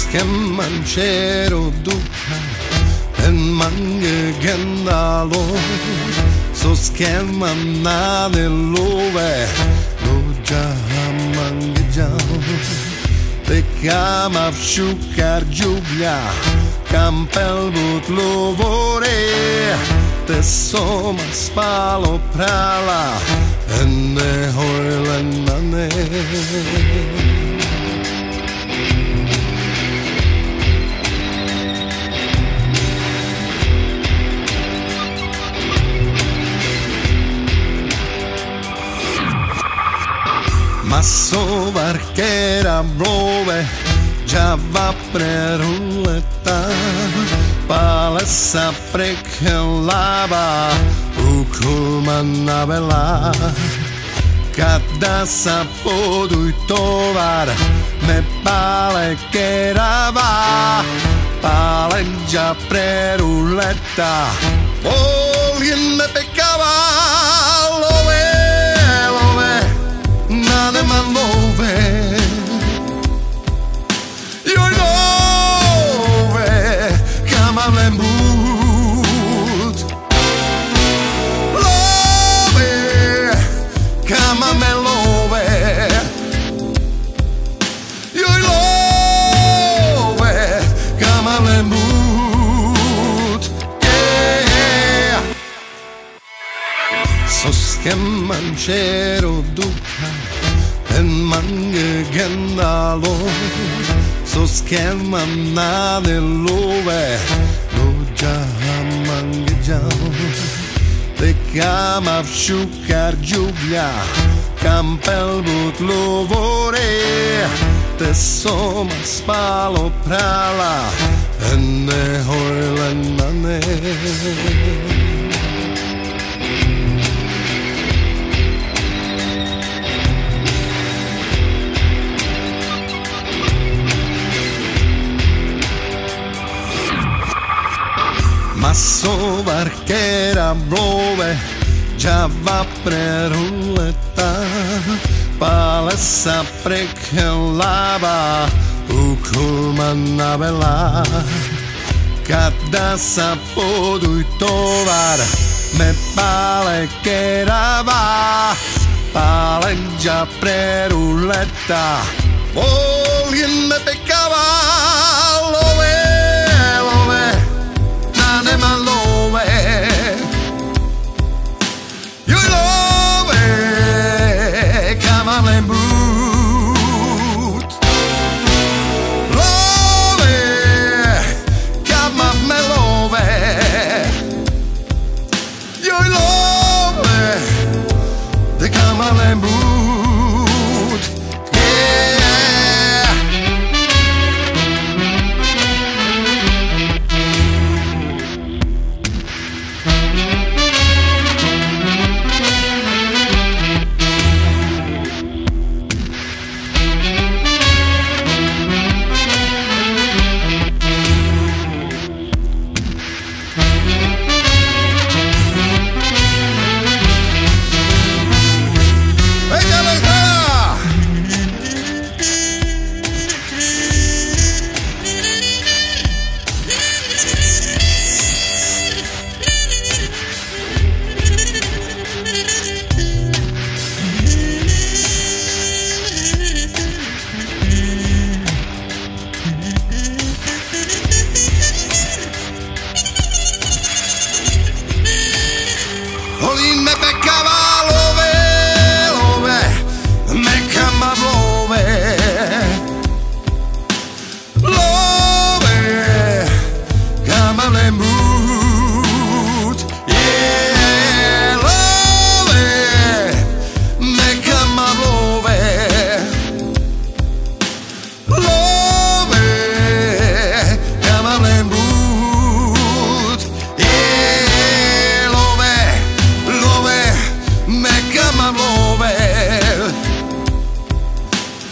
skemman c'ero duca en mange gendalo så skemman nade love lo mange jam te kama všukar džubľa kampel bud lovore te soma spalo prala enne hojlenane Masovar che era blove già va preruleta palesa prechelava ukulmana vela kada sa poduj tovar me pale kerava pale già preruleta volien me pecava nade man love your love come on and move love come on and love your love come on and move yeah så skemman c'ero duca en mange gendalo så skemman nade love lo mange jam te kama všukar džubľa kampel bud lovore te soma spalo prala enne hojlenane Masovar che era blove già va preruleta palesa prechelava ukulmana vela kada sa poduj tovar me pale kerava pale già preruleta volien me pecava love my love your love come on and move love come on my love your love come on and move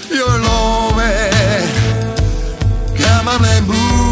your love come on and move